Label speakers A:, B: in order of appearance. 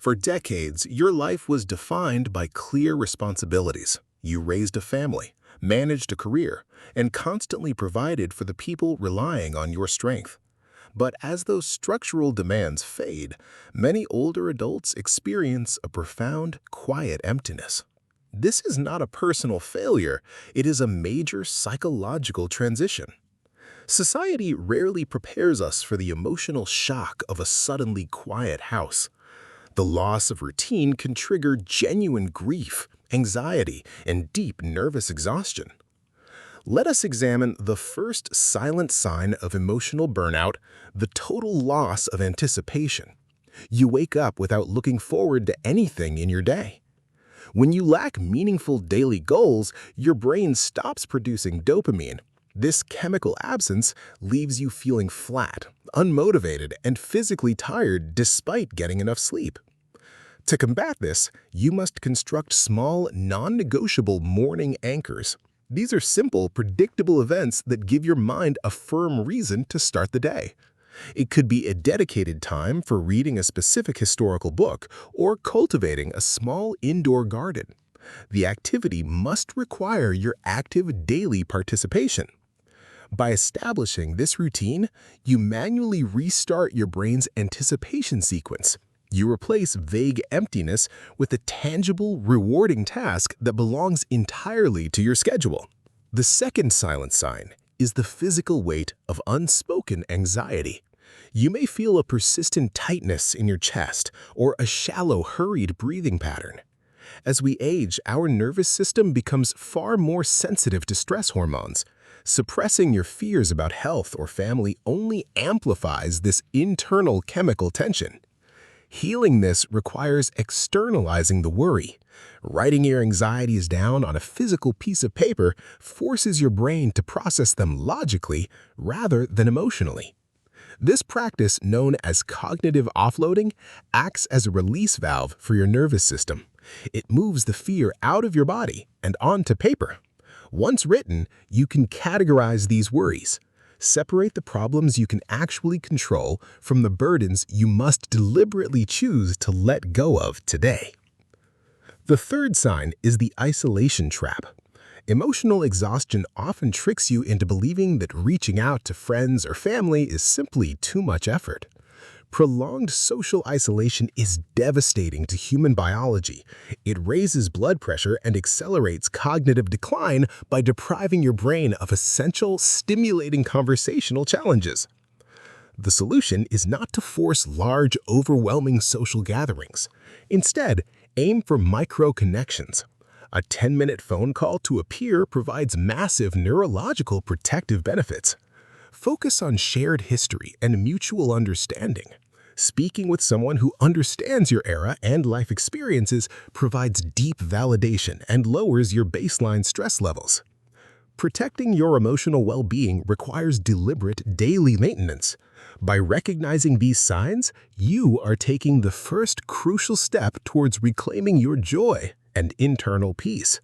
A: For decades, your life was defined by clear responsibilities. You raised a family, managed a career, and constantly provided for the people relying on your strength. But as those structural demands fade, many older adults experience a profound, quiet emptiness. This is not a personal failure, it is a major psychological transition. Society rarely prepares us for the emotional shock of a suddenly quiet house. The loss of routine can trigger genuine grief, anxiety, and deep nervous exhaustion. Let us examine the first silent sign of emotional burnout, the total loss of anticipation. You wake up without looking forward to anything in your day. When you lack meaningful daily goals, your brain stops producing dopamine. This chemical absence leaves you feeling flat, unmotivated, and physically tired despite getting enough sleep. To combat this, you must construct small, non-negotiable morning anchors. These are simple, predictable events that give your mind a firm reason to start the day. It could be a dedicated time for reading a specific historical book or cultivating a small indoor garden. The activity must require your active daily participation. By establishing this routine, you manually restart your brain's anticipation sequence. You replace vague emptiness with a tangible, rewarding task that belongs entirely to your schedule. The second silent sign is the physical weight of unspoken anxiety. You may feel a persistent tightness in your chest or a shallow, hurried breathing pattern. As we age, our nervous system becomes far more sensitive to stress hormones. Suppressing your fears about health or family only amplifies this internal chemical tension. Healing this requires externalizing the worry. Writing your anxieties down on a physical piece of paper forces your brain to process them logically rather than emotionally. This practice, known as cognitive offloading, acts as a release valve for your nervous system. It moves the fear out of your body and onto paper. Once written, you can categorize these worries. Separate the problems you can actually control from the burdens you must deliberately choose to let go of today. The third sign is the isolation trap. Emotional exhaustion often tricks you into believing that reaching out to friends or family is simply too much effort. Prolonged social isolation is devastating to human biology. It raises blood pressure and accelerates cognitive decline by depriving your brain of essential, stimulating conversational challenges. The solution is not to force large, overwhelming social gatherings. Instead, aim for micro-connections. A 10-minute phone call to a peer provides massive neurological protective benefits. Focus on shared history and mutual understanding. Speaking with someone who understands your era and life experiences provides deep validation and lowers your baseline stress levels. Protecting your emotional well-being requires deliberate daily maintenance. By recognizing these signs, you are taking the first crucial step towards reclaiming your joy and internal peace.